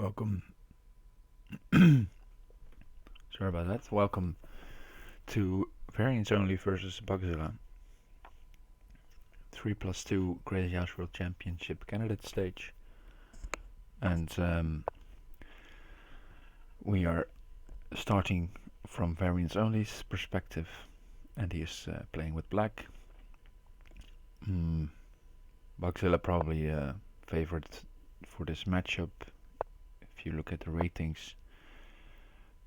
Welcome. Sorry about that. Welcome to VariantsOnly versus Bugzilla. 3+2 crazyhouse World Championship candidate stage. And we are starting from VariantsOnly's perspective. And he is playing with black. Bugzilla probably favored for this matchup if you look at the ratings.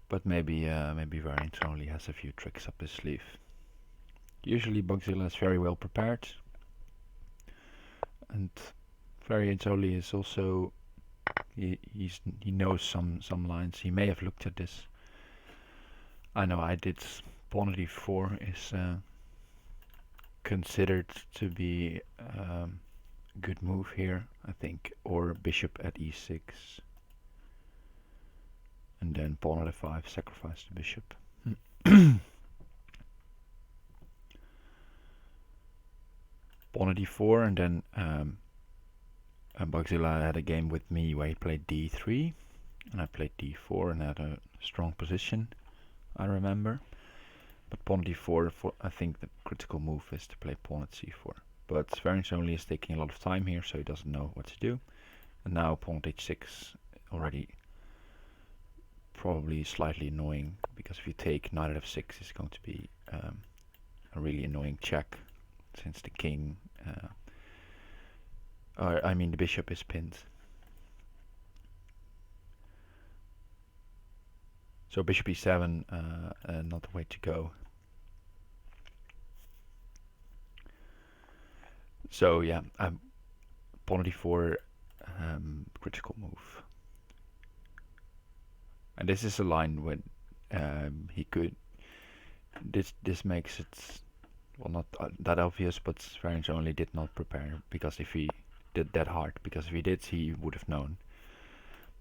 But maybe VariantsOnly has a few tricks up his sleeve. Usually Bugzilla is very well prepared, and VariantsOnly is also he knows some lines. He may have looked at this. I know I did. Pawn at e4 is considered to be a good move here, I think, or bishop at e6. And then pawn at f5, sacrifice the bishop. Pawn at e4, and then Bugzilla had a game with me where he played d3, and I played d4 and had a strong position, I remember. But pawn at d4, I think the critical move is to play pawn at c4. But VariantsOnly is taking a lot of time here, so he doesn't know what to do. And now pawn at h6 already probably slightly annoying, because if you take knight at f6 is going to be a really annoying check, since the king, I mean the bishop is pinned. So bishop e7, not the way to go. So yeah, pawn at e4, critical move. And this is a line when he could. This makes it, well, not that obvious, but VariantsOnly did not prepare, because if he did that hard, because if he did, he would have known.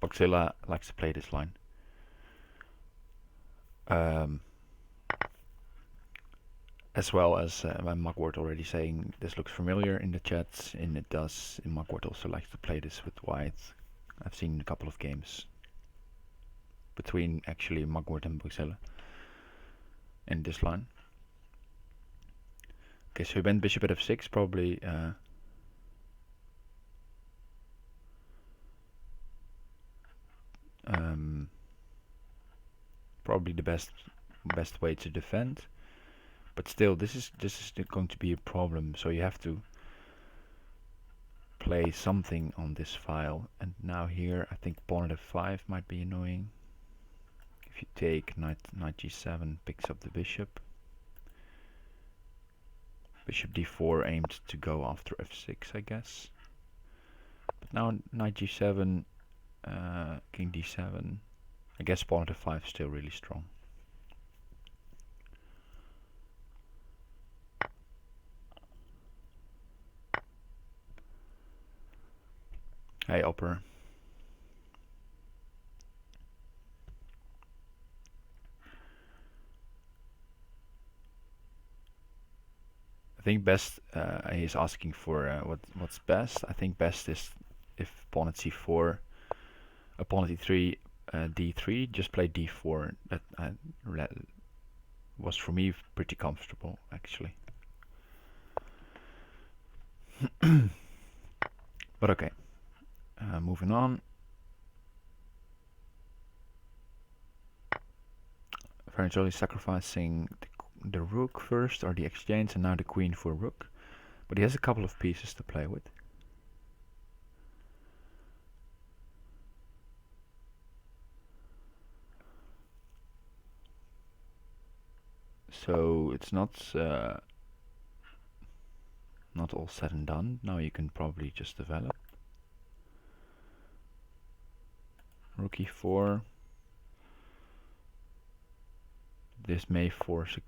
Bugzilla likes to play this line. As well as Mugwort already saying this looks familiar in the chats, and it does. And Mugwort also likes to play this with white. I've seen a couple of games between actually Mugwort and Bugzilla in this line. Okay, so he went bishop at f6, probably probably the best way to defend. But still, this is going to be a problem. So you have to play something on this file. And now here, I think pawn at f5 might be annoying. If you take knight g7, picks up the bishop. Bishop d4 aimed to go after f6, I guess. But now knight g7, king d7. I guess pawn at f5 is still really strong. Hey, Opera. I think best, he's asking for what's best. I think best is if pawn at c4, pawn at e3, d3, just play d4. That was for me pretty comfortable, actually. But okay, moving on. VariantsOnly sacrificing the rook first, or the exchange, and now the queen for rook. But he has a couple of pieces to play with. So it's not all said and done. Now you can probably just develop. Rook e4. This may force a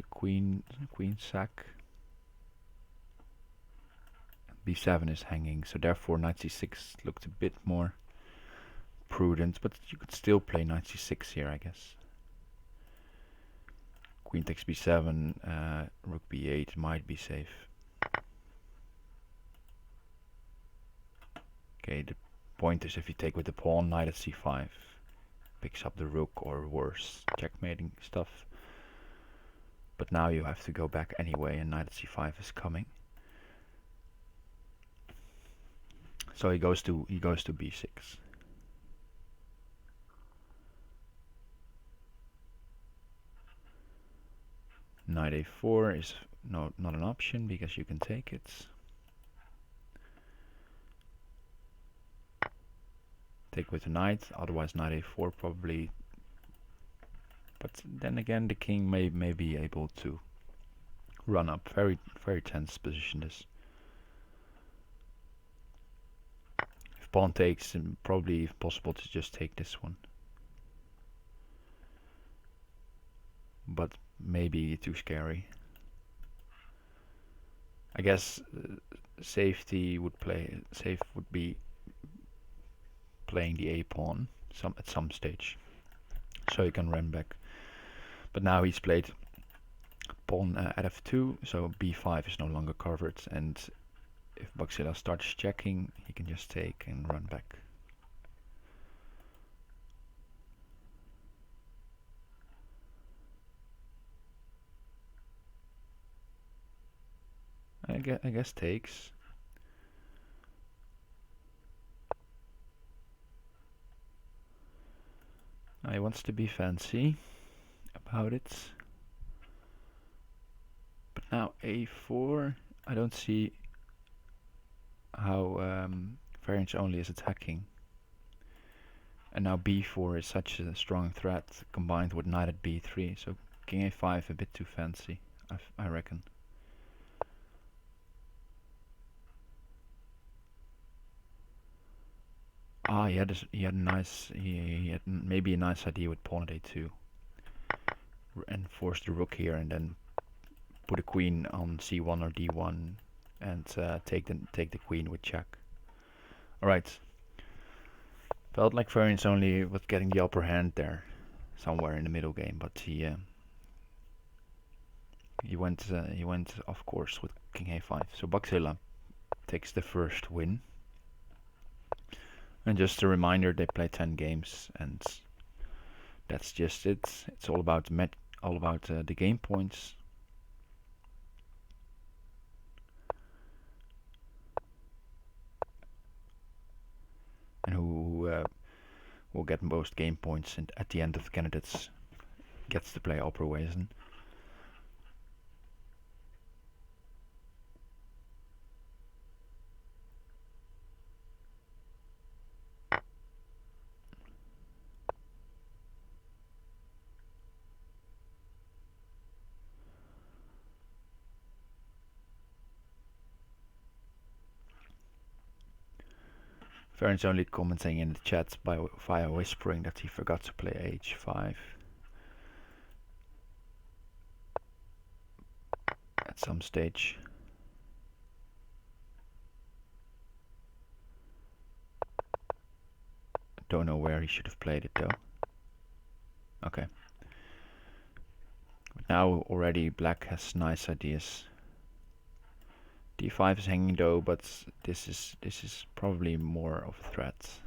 queen sack. b7 is hanging, so therefore knight c6 looked a bit more prudent, but you could still play knight c6 here, I guess. Queen takes b7, rook b8 might be safe. Okay, the point is if you take with the pawn, knight at c5 picks up the rook, or worse, checkmating stuff. But now you have to go back anyway, and knight at c5 is coming. So he goes to b6. Knight a4 is not an option because you can take it. Take with the knight, otherwise knight a4 probably. But then again, the king may be able to run up. Very tense position this. If pawn takes, probably possible to just take this one. But maybe too scary. I guess safe would be playing the a pawn at some stage, so you can run back. But now he's played pawn at f2, so b5 is no longer covered, and if Bugzilla starts checking, he can just take and run back. I guess takes. He wants to be fancy about it. But now a4, I don't see how VariantsOnly is attacking. And now b4 is such a strong threat combined with knight at b3, so king a5 a bit too fancy, I reckon. He had maybe a nice idea with pawn at a2, and force the rook here, and then put a queen on c1 or d1, and take the queen with check. All right. Felt like VariantsOnly was getting the upper hand there, somewhere in the middle game, but he went off course with king a5. So Bugzilla takes the first win. And just a reminder, they play 10 games, and that's just it. It's all about the game points. And who will get most game points, and at the end of the candidates gets to play Operwezen. VariantsOnly commenting in the chat via whispering that he forgot to play h5 at some stage. Don't know where he should have played it though. Okay. But now already black has nice ideas. d5 is hanging though, but this is probably more of a threat.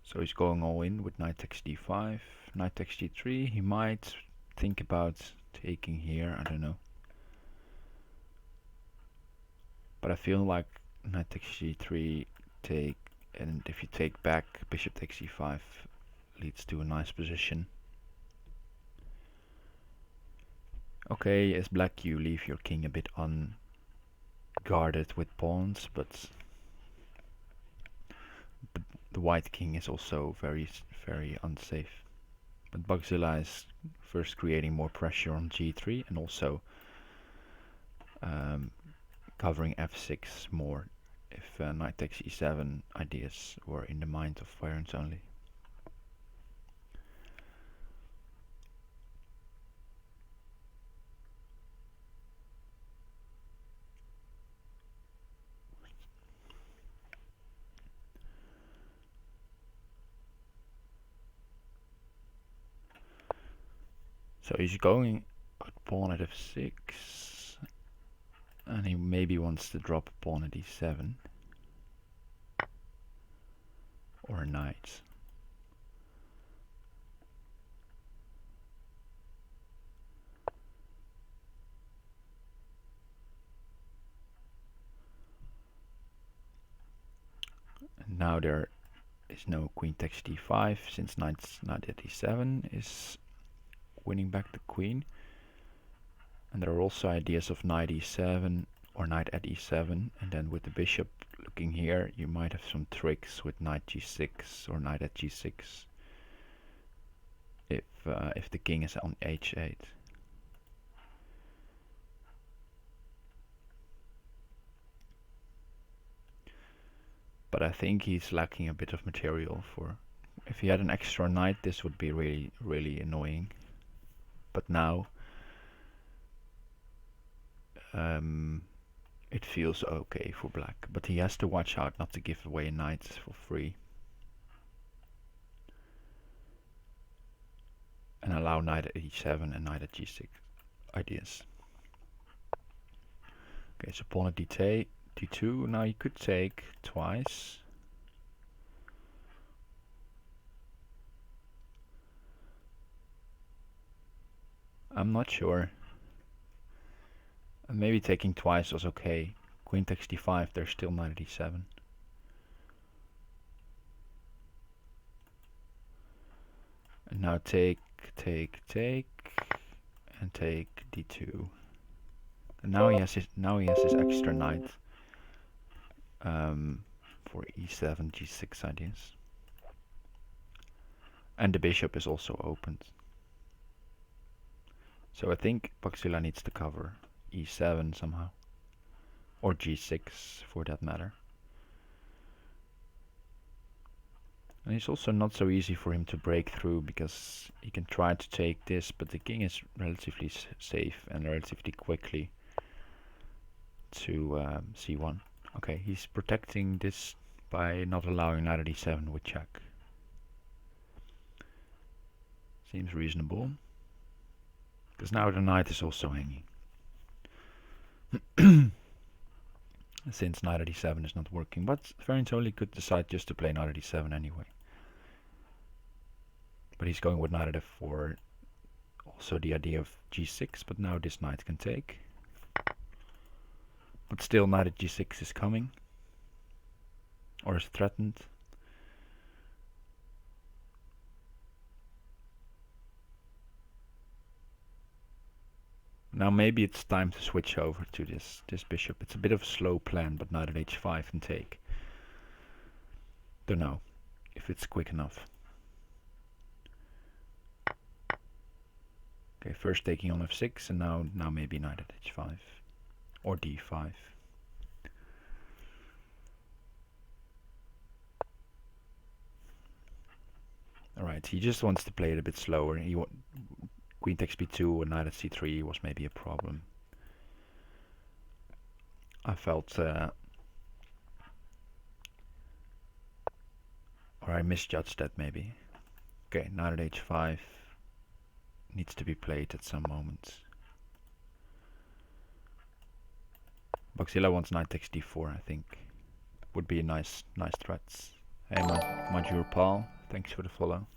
So he's going all in with knight takes d5, knight takes d3. He might think about taking here, I don't know. But I feel like knight takes g3 take, and if you take back, bishop takes e5 leads to a nice position. Okay, as black you leave your king a bit unguarded with pawns, but the white king is also very unsafe. But Bugzilla is first creating more pressure on g3 and also covering f6 more if knight takes e7 ideas were in the mind of VariantsOnly. So he's going pawn at f6, And he maybe wants to drop a pawn at e7. Or a knight. And now there is no queen takes d5, since knight at e7 is winning back the queen. And there are also ideas of knight e7 or knight at e7, and then with the bishop looking here, you might have some tricks with knight g6 or knight at g6 if the king is on h8. But I think he's lacking a bit of material for... If he had an extra knight, this would be really, really annoying. But now it feels okay for black. But he has to watch out not to give away a knight for free. And allow knight at e7 and knight at g6 ideas. Okay, so pawn at d2. Now you could take twice. I'm not sure. Maybe taking twice was okay. Queen takes d5, there's still knight at e7. And now take, and take d2. And now he has his extra knight for e7, g6 ideas. And the bishop is also opened. So I think Bugzilla needs to cover e7 somehow. Or g6 for that matter. And it's also not so easy for him to break through, because he can try to take this, but the king is relatively safe and relatively quickly to c1. Okay, he's protecting this by not allowing knight at e7 with check. Seems reasonable. Because now the knight is also hanging. Since knight at e7 is not working, but VariantsOnly could decide just to play knight at e7 anyway. But he's going with knight at f4, also the idea of g6, but now this knight can take. But still knight at g6 is coming, or is threatened. Now maybe it's time to switch over to this bishop. It's a bit of a slow plan, but knight at h5 and take. Don't know if it's quick enough. Okay, first taking on f6, and now maybe knight at h5 or d5. Alright, he just wants to play it a bit slower. Queen takes b2 and knight at c3 was maybe a problem. I felt or I misjudged that maybe. Okay, knight at h5 needs to be played at some moment. Bugzilla wants knight takes d4, I think. Would be a nice threat. Hey Major Paul, thanks for the follow.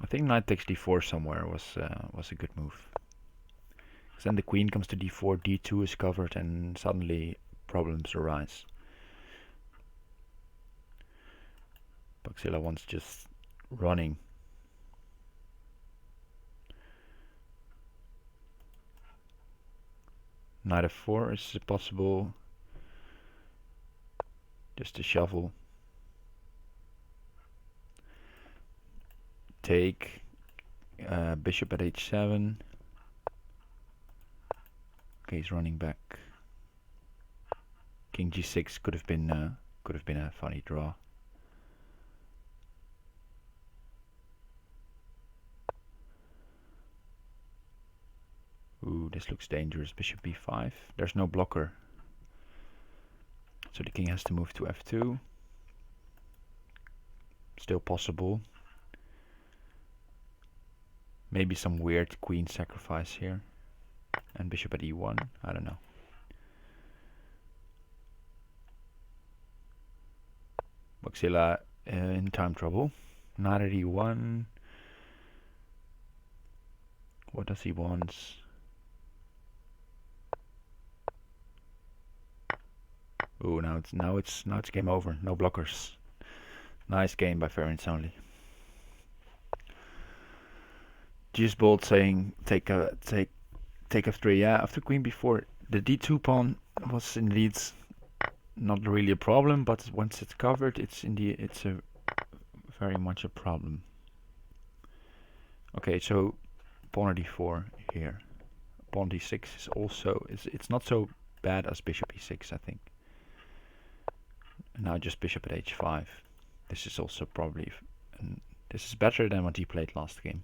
I think knight takes d4 somewhere was a good move. Because then the queen comes to d4, d2 is covered, and suddenly problems arise. Bugzilla wants just running. Knight f4 is possible. Just a shuffle. Take bishop at h7. Okay, he's running back. King g6 could have been a funny draw. Ooh, this looks dangerous. Bishop b5. There's no blocker. So the king has to move to f2. Still possible. Maybe some weird queen sacrifice here. And bishop at e1, I don't know. Bugzilla in time trouble. Knight at e1. What does he want? Oh, now it's game over. No blockers. Nice game by VariantsOnly. Just bold saying take f3. Yeah, after queen b4, the d2 pawn was indeed not really a problem, but once it's covered, it's a very much a problem. Okay, so pawn d4 here. Pawn d6 is also it's not so bad as bishop e6, I think. And now just bishop at h5. This is also probably this is better than what he played last game.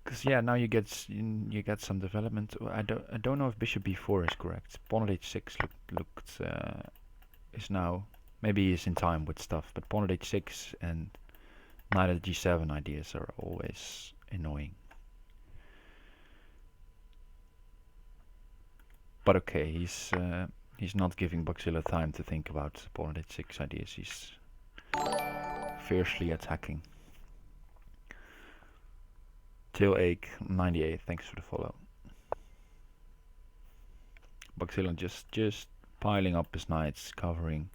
Because yeah, now you get some development. I don't know if bishop b4 is correct. Pawn at h6 is now maybe he's in time with stuff, but pawn at h6 and knight at g7 ideas are always annoying. But okay, he's not giving Bugzilla time to think about pawn at h6 ideas. He's fiercely attacking. Till Ache 98, thanks for the follow. Bugzilla just piling up his knights, covering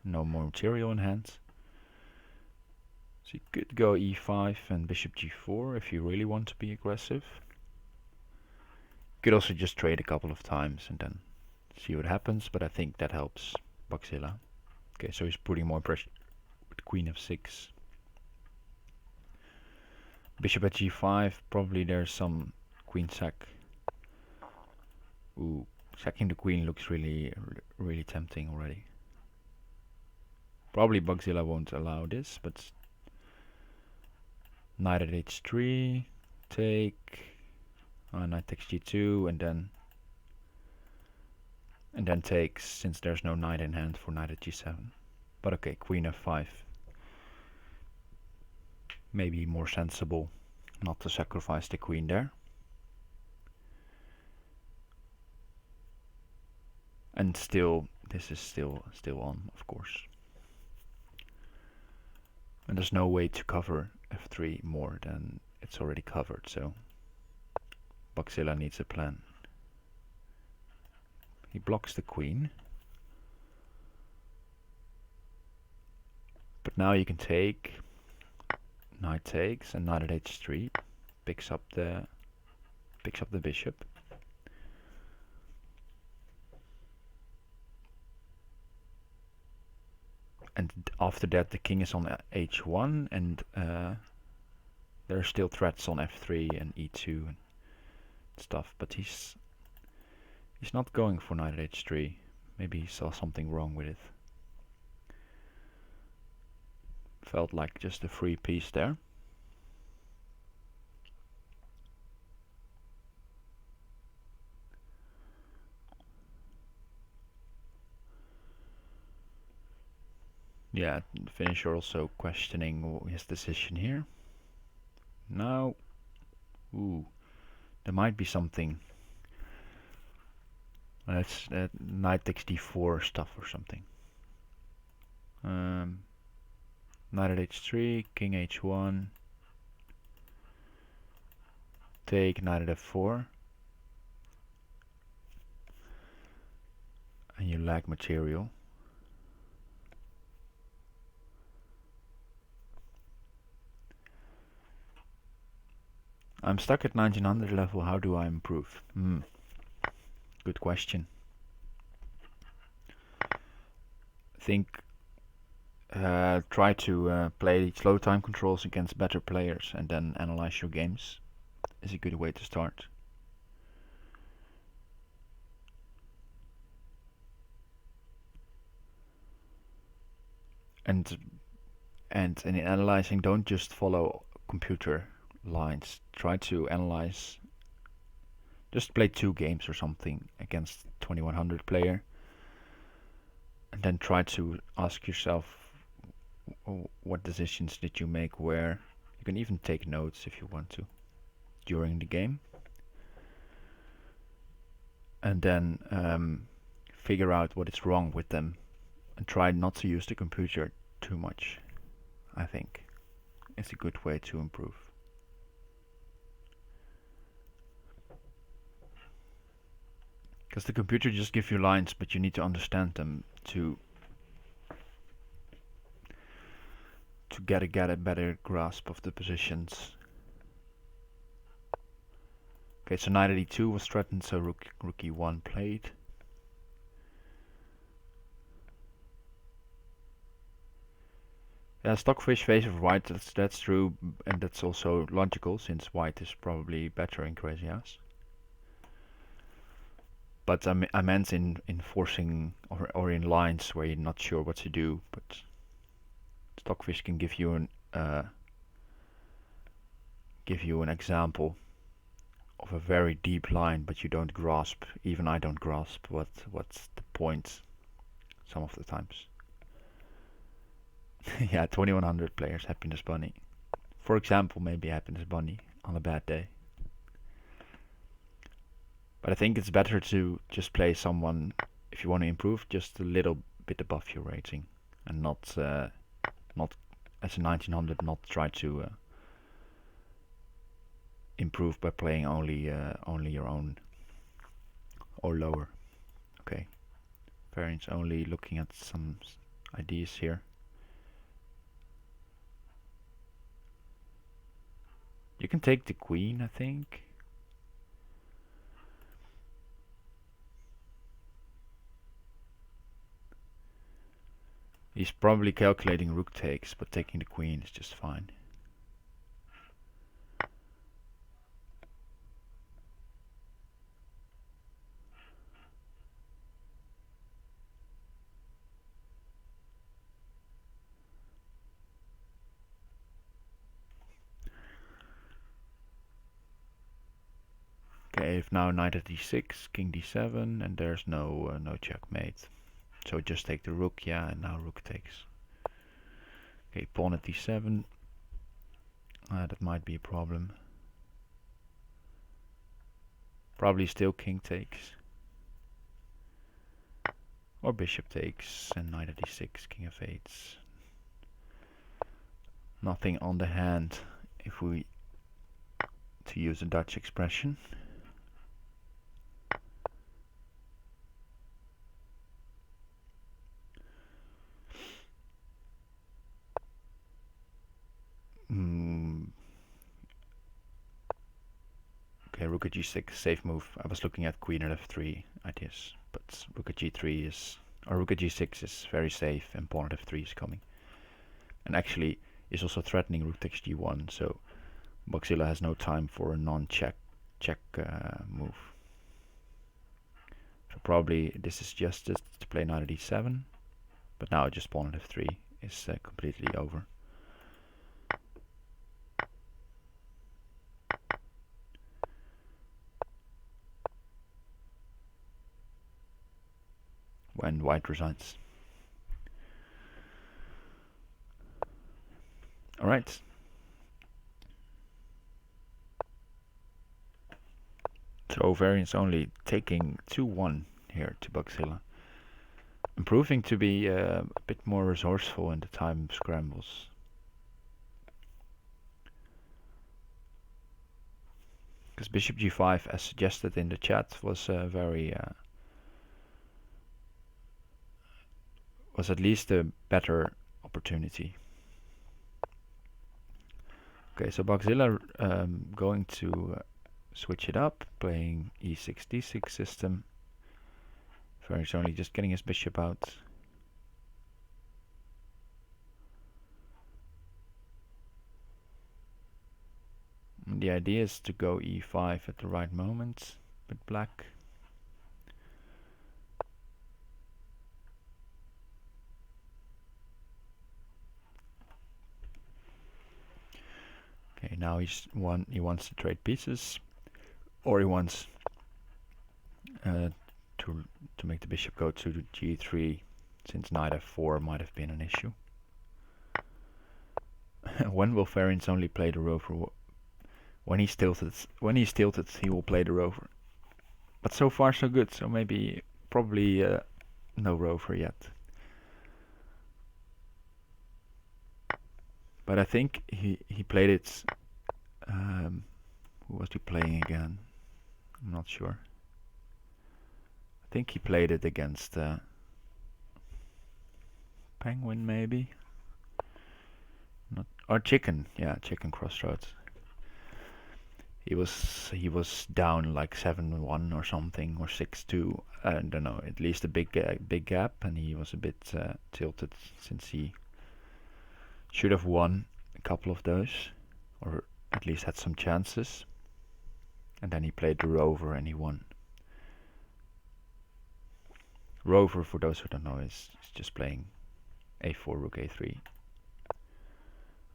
no more material in hand. So you could go e5 and bishop g4 if you really want to be aggressive. You could also just trade a couple of times and then see what happens, but I think that helps Bugzilla. Okay, so he's putting more pressure with queen f6. Bishop at g5, probably there's some queen sack. Ooh, sacking the queen looks really tempting already. Probably Bugzilla won't allow this, but knight at h3, take, knight takes g2, and then takes, since there's no knight in hand for knight at g7. But okay, queen f5. Maybe more sensible not to sacrifice the queen there. And still, this is still on, of course. And there's no way to cover f3 more than it's already covered, so Bugzilla needs a plan. He blocks the queen. But now you can take, knight takes, and knight at h3 picks up the bishop. And after that the king is on h1, and there are still threats on f3 and e2 and stuff, but he's not going for knight at h3. Maybe he saw something wrong with it. Felt like just a free piece there. Yeah, finisher also questioning his decision here. Now, ooh, there might be something. That's knight takes d4 stuff or something. Knight at h3, king h1, take knight at f4, and you lack material. I'm stuck at 1900 level, how do I improve? Good question. I think try to play slow time controls against better players and then analyze your games is a good way to start. And in analyzing, don't just follow computer lines. Try to analyze. Just play 2 games or something against 2100 player, and then try to ask yourself what decisions did you make where. You can even take notes if you want to during the game, and then figure out what is wrong with them and try not to use the computer too much. I think it's a good way to improve. Because the computer just gives you lines, but you need to understand them to get a better grasp of the positions. Okay, so knight d2 was threatened, so rook e1 played. Yeah, stockfish favors white, that's true, and that's also logical, since white is probably better in crazyhouse. But I meant in forcing or in lines where you're not sure what to do. But stockfish can give you an example of a very deep line, but you don't grasp. Even I don't grasp what's the point some of the times. Yeah, 2100 players, happiness bunny. For example, maybe happiness bunny on a bad day. But I think it's better to just play someone, if you want to improve, just a little bit above your rating, and not as a 1900, not try to improve by playing only your own or lower. Okay, variants only, looking at some ideas here. You can take the queen, I think. He's probably calculating rook takes, but taking the queen is just fine. Okay, if now knight at d6, king d7, and there's no checkmate. So just take the rook, yeah, and now rook takes. Okay, pawn at d7. That might be a problem. Probably still king takes. Or bishop takes, and knight at d6, king f8. Nothing on the hand, if we to use a Dutch expression. Okay, rook at g6, safe move. I was looking at queen at f3 ideas, but rook at g3 is, or rook at g6 is very safe, and pawn at f3 is coming. And actually is also threatening rook takes g1, so Bugzilla has no time for a non-check move. So probably this is just to play knight at d7, but now just pawn at f3 is completely over. When white resigns. Alright. So variants only taking 2-1 here to Bugzilla. Improving to be a bit more resourceful in the time scrambles. Because bishop g5, as suggested in the chat, was was at least a better opportunity. Okay, so Bugzilla going to switch it up, playing e6 d6 system. Variants only just getting his bishop out. And the idea is to go e5 at the right moment with black. Okay, Okay, now he wants to trade pieces, or he wants to make the bishop go to the g3, since knight f4 might have been an issue. When will VariantsOnly play the rover? When he's tilted, he will play the rover. But so far so good, so probably no rover yet. But I think he played it. Who was he playing again? I'm not sure. I think he played it against Penguin, maybe. Not, or Chicken. Yeah, Chicken Crossroads. He was down like 7-1 or something, or 6-2. I don't know. At least a big gap, and he was a bit tilted, since he should have won a couple of those, or at least had some chances. And then he played the rover and he won. Rover, for those who don't know, is just playing a4, rook a3,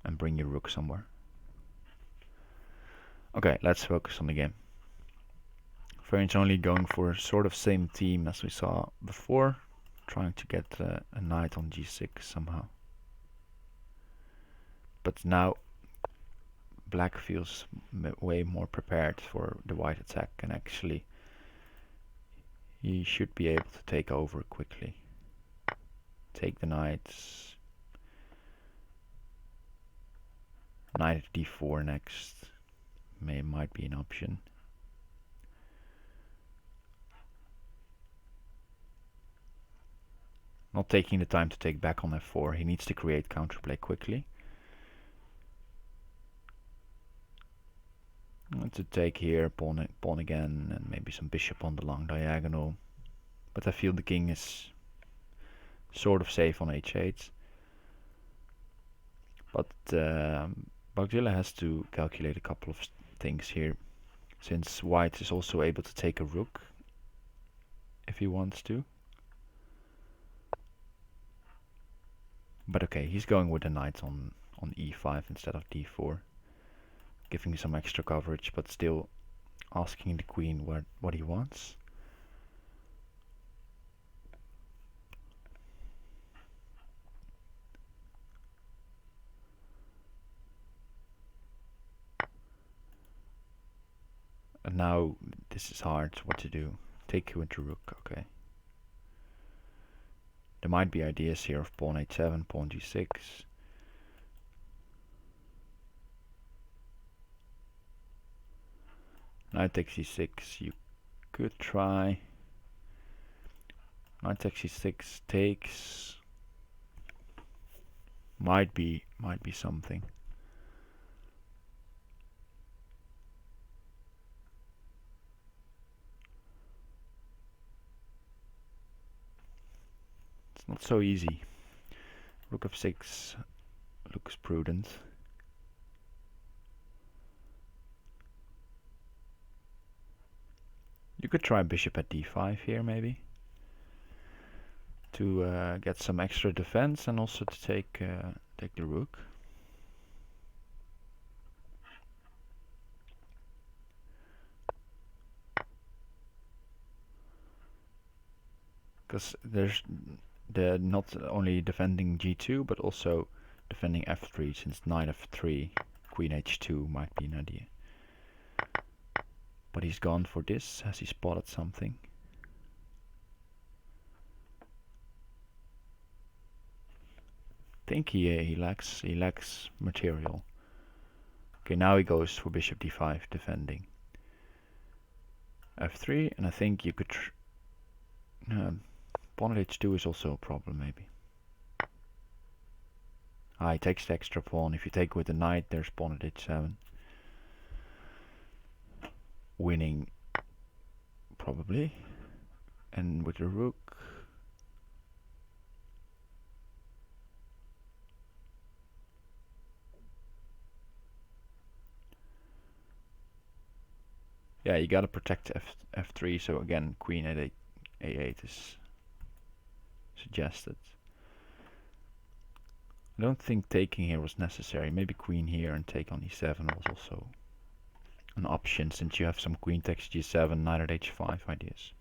and bring your rook somewhere. Okay, let's focus on the game. VariantsOnly going for sort of same theme as we saw before, trying to get a knight on g6 somehow. But now black feels way more prepared for the white attack, and actually he should be able to take over quickly. Take the knights. Knight at d4 next might be an option. Not taking the time to take back on f4. He needs to create counterplay quickly. To take here, pawn again, and maybe some bishop on the long diagonal. But I feel the king is sort of safe on h8. But Bugzilla has to calculate a couple of things here, since white is also able to take a rook if he wants to. But okay, he's going with the knight on e5 instead of d4, giving some extra coverage, but still asking the queen what he wants. And now this is hard. What to do? Take you into rook. Okay. There might be ideas here of pawn h7, pawn g6. Knight takes e6. You could try. Knight takes e6 takes. Might be something. It's not so easy. Rook f6 looks prudent. You could try bishop at d5 here, maybe, to get some extra defense, and also to take the rook. Because there's not only defending g2, but also defending f3, since knight f3, queen h2 might be an idea. But he's gone for this. Has he spotted something? I think he lacks material. Okay, now he goes for bishop d5, defending f3, and I think you could pawn at h2 is also a problem, maybe. He takes the extra pawn. If you take with the knight, there's pawn at h7. Winning, probably. And with the rook, yeah, you gotta protect f3. So again, queen at a8 is suggested. I don't think taking here was necessary. Maybe queen here and take on e7 was also an option, since you have some queen takes g7, knight at h5 ideas.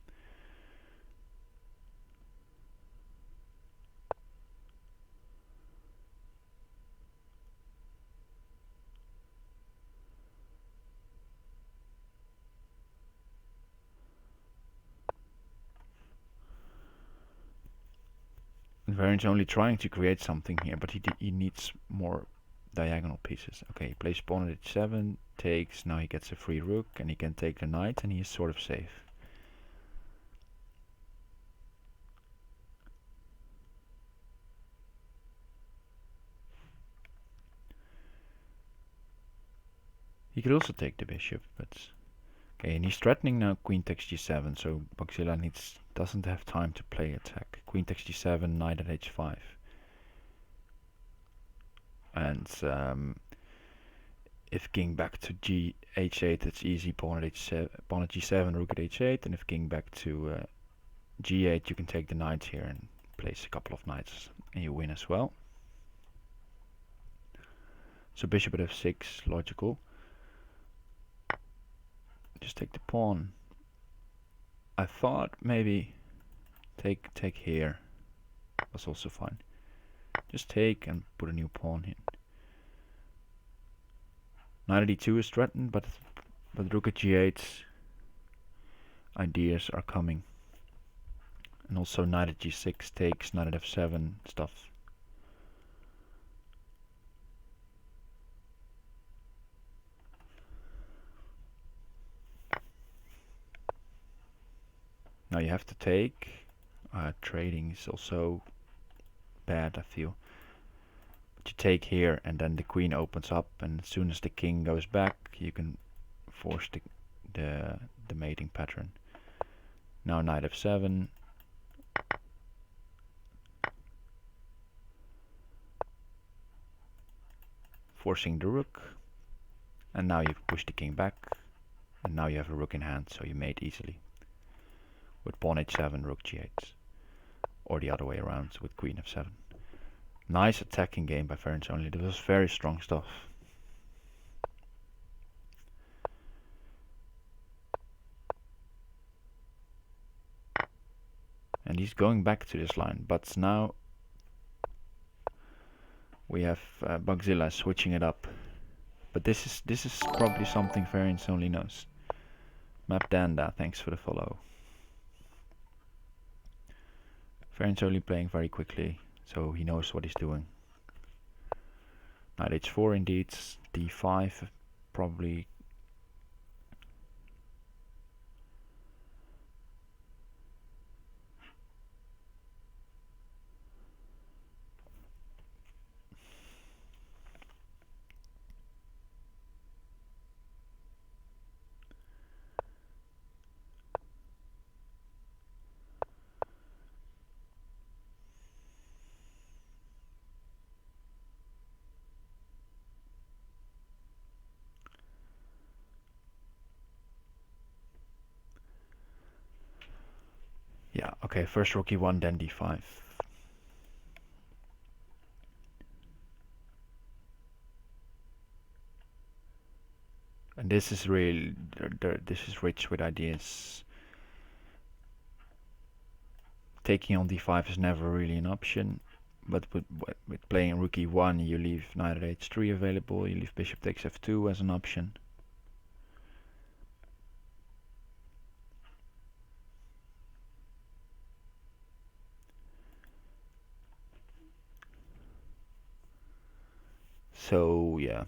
VariantsOnly trying to create something here, but he needs more diagonal pieces. Okay, he plays pawn at h7, takes, now he gets a free rook, and he can take the knight, and he is sort of safe. He could also take the bishop, but... Okay, and he's threatening now queen takes g7, so Bugzilla doesn't have time to play attack. Queen takes g7, knight at h5. And if king back to h8, it's easy, pawn at g7, rook at h8, and if king back to g8, you can take the knight here and place a couple of knights, and you win as well. So bishop at f6, logical. Just take the pawn. I thought maybe take here was also fine. Just take and put a new pawn in. Knight at e2 is threatened, but rook at g8 ideas are coming. And also knight at g6 takes, knight at f7 stuff. Now you have to take. Trading is also bad, I feel. But you take here, and then the queen opens up, and as soon as the king goes back, you can force the mating pattern. Now knight f7. Forcing the rook. And now you push the king back. And now you have a rook in hand, so you mate easily. With pawn h7, rook g8. Or the other way around with queen f7. Nice attacking game by VariantsOnly. This was very strong stuff. And he's going back to this line, but now we have Bugzilla switching it up. But this is probably something VariantsOnly knows. Mapdanda, thanks for the follow. VariantsOnly playing very quickly, so he knows what he's doing. Knight h4 indeed, d5 probably. Yeah, okay, first rook e1, then d5. And this is really, this is rich with ideas. Taking on d5 is never really an option, but with playing rook e1, you leave knight at h3 available, you leave bishop takes f2 as an option. So yeah.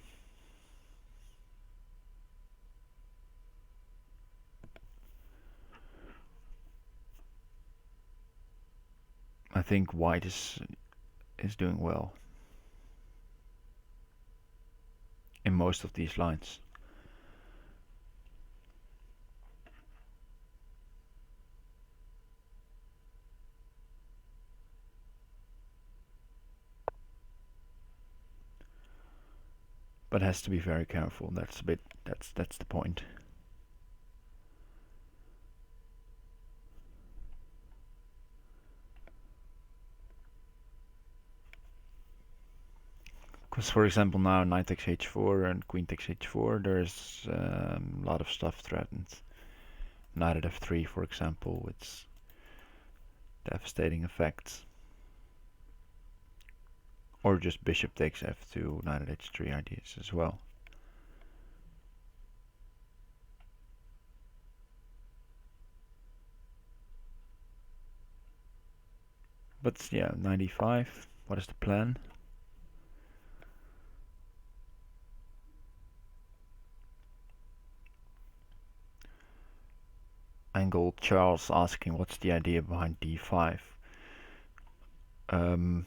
I think white is doing well in most of these lines. But has to be very careful. That's the point. Because for example now knight takes h4 and queen takes h4, there's a lot of stuff threatened. Knight at f3 for example, with devastating effects. Or just bishop takes f2, knight at h3 ideas as well. But yeah, 95. What is the plan? Angle Charles asking what's the idea behind d5. Well,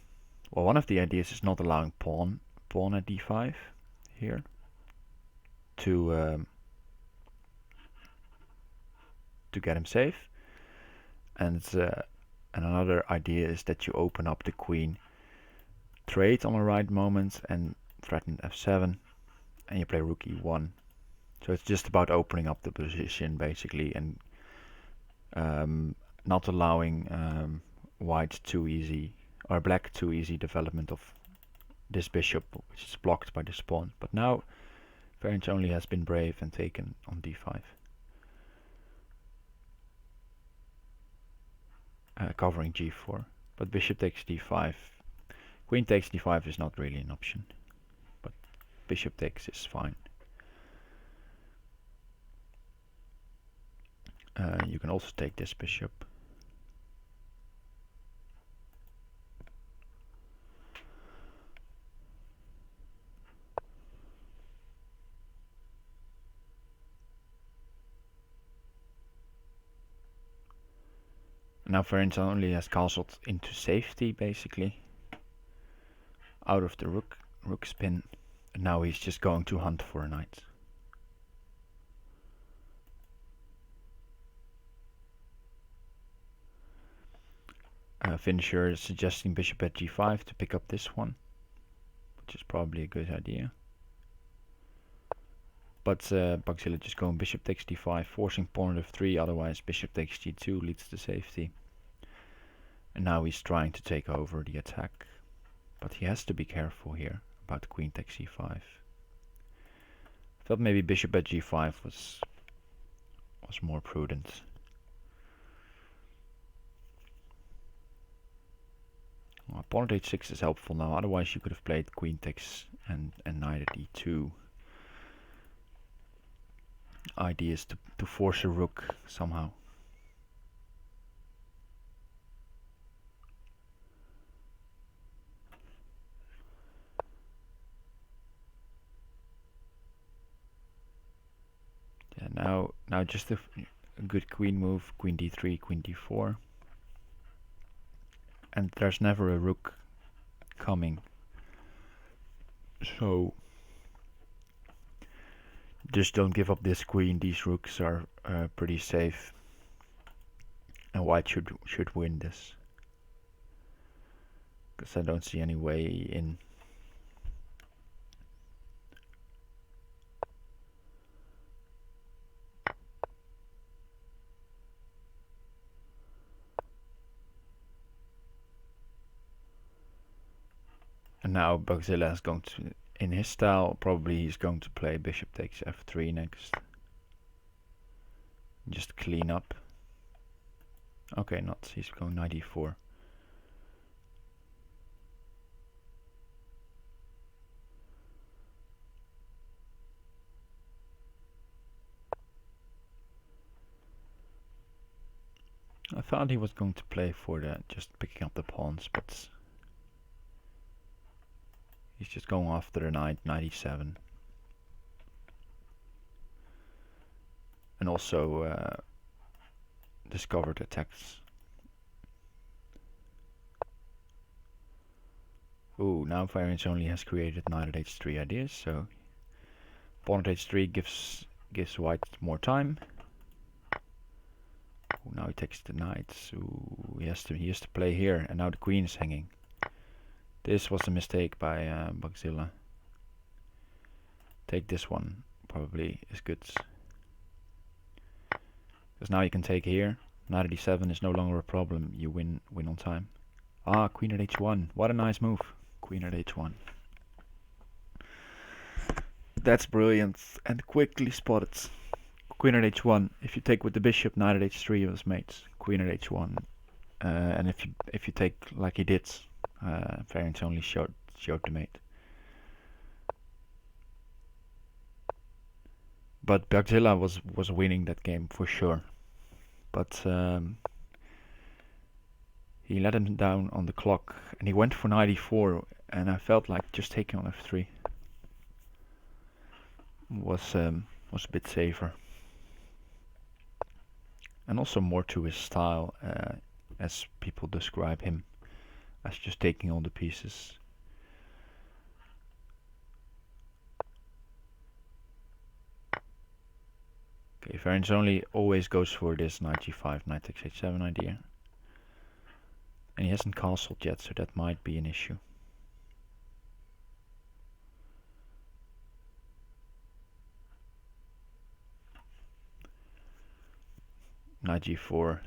one of the ideas is not allowing pawn at d5 here to get him safe, and another idea is that you open up the queen, trade on the right moment, and threaten f7, and you play rook e1. So it's just about opening up the position basically, and not allowing white too easy, or black too easy development of this bishop, which is blocked by this pawn. But now VariantsOnly has been brave and taken on d5. Covering g4, but bishop takes d5. Queen takes d5 is not really an option, but bishop takes is fine. You can also take this bishop. Now VariantsOnly has castled into safety basically, out of the rook spin, and now he's just going to hunt for a knight. Finisher is suggesting bishop at g5 to pick up this one, which is probably a good idea. But Bugzilla just going bishop takes d5, forcing pawn at f3, otherwise bishop takes g2 leads to safety. And now he's trying to take over the attack, but he has to be careful here about queen takes e5. Thought maybe bishop at g5 was more prudent. Well, pawn at h6 is helpful now, otherwise you could have played queen takes and knight at e2. Idea is to force a rook somehow. Yeah, now just a good queen move, queen d3, queen d4. And there's never a rook coming, so just don't give up this queen. These rooks are pretty safe, and white should win this, because I don't see any way in. And now Bugzilla is going to, in his style, probably he's going to play bishop takes f3 next. Just clean up. Okay, not, he's going knight e4. I thought he was going to play for that, just picking up the pawns, but he's just going after the knight, knight e7. And also discovered attacks. Ooh, now VariantsOnly has created knight at h3 ideas, so pawn at h3 gives white more time. Ooh, now he takes the knights. Ooh, he has to play here, and now the queen is hanging. This was a mistake by Bugzilla. Take this one, probably is good. Because now you can take here. Knight at d7 is no longer a problem. You win on time. Ah, queen at h1. What a nice move. Queen at h1. That's brilliant and quickly spotted. Queen at h1. If you take with the bishop, knight at h3 was mates. Queen at h1. And if you take like he did, VariantsOnly showed the mate. But Bugzilla was winning that game for sure. But he let him down on the clock, and he went for knight e4, and I felt like just taking on f3 was a bit safer, and also more to his style, as people describe him, as just taking all the pieces. Okay, VariantsOnly always goes for this knight g5, knight takes h7 idea. And he hasn't castled yet, so that might be an issue. Knight g4.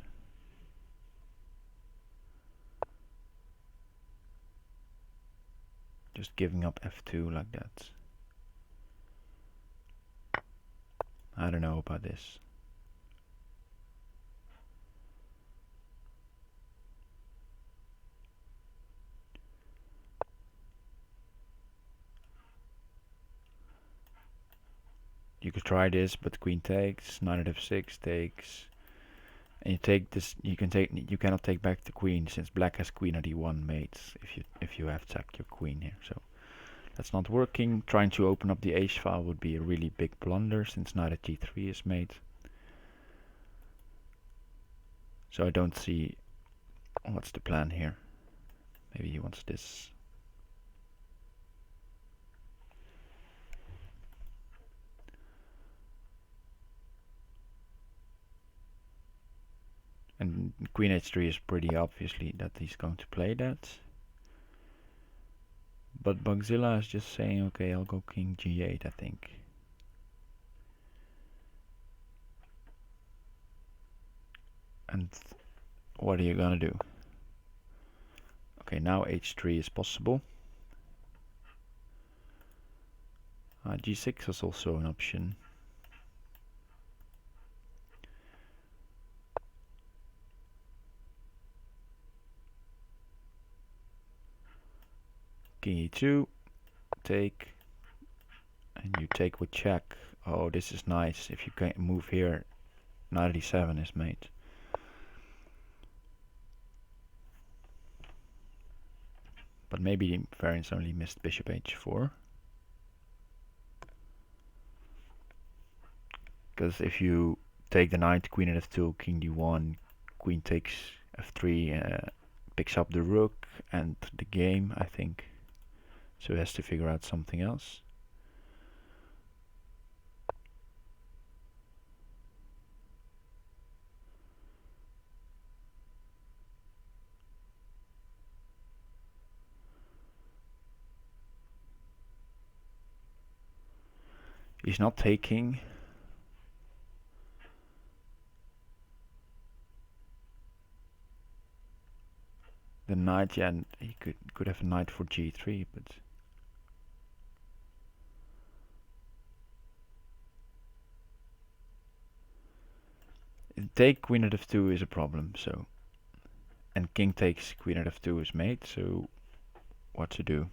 Just giving up f2 like that. I don't know about this. You could try this, but queen takes, knight at f6 takes, and you take this. You cannot take back the queen since black has queen at e1 mates. If you have sacked your queen here, so that's not working. Trying to open up the h file would be a really big blunder since knight at g3 is made. So I don't see what's the plan here. Maybe he wants this. And queen h3 is pretty obviously that he's going to play that. But Bugzilla is just saying, okay, I'll go king g8, I think. And what are you gonna do? Okay, now h3 is possible. G6 is also an option. King e2, take, and you take with check. Oh, this is nice. If you can move here, knight e7 is made. But maybe VariantsOnly missed bishop h4. Because if you take the knight, queen at f2, king d1, queen takes f3, picks up the rook and the game, I think. So he has to figure out something else. He's not taking. The knight, yeah, and he could have a knight for g3, but take queen at f2 is a problem, so, and king takes queen at f2 is made, so what to do?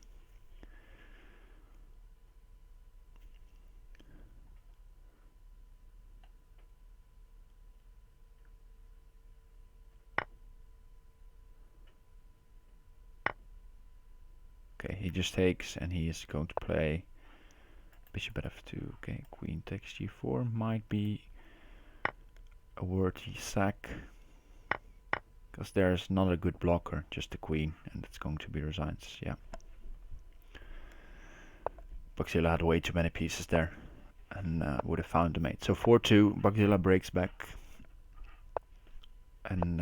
Okay, he just takes, and he is going to play bishop at f2. Okay, queen takes g4 might be a worthy sack, because there's not a good blocker, just the queen, and it's going to be resigned. Yeah. Bugzilla had way too many pieces there, and would have found the mate. So 4-2, Bugzilla breaks back, and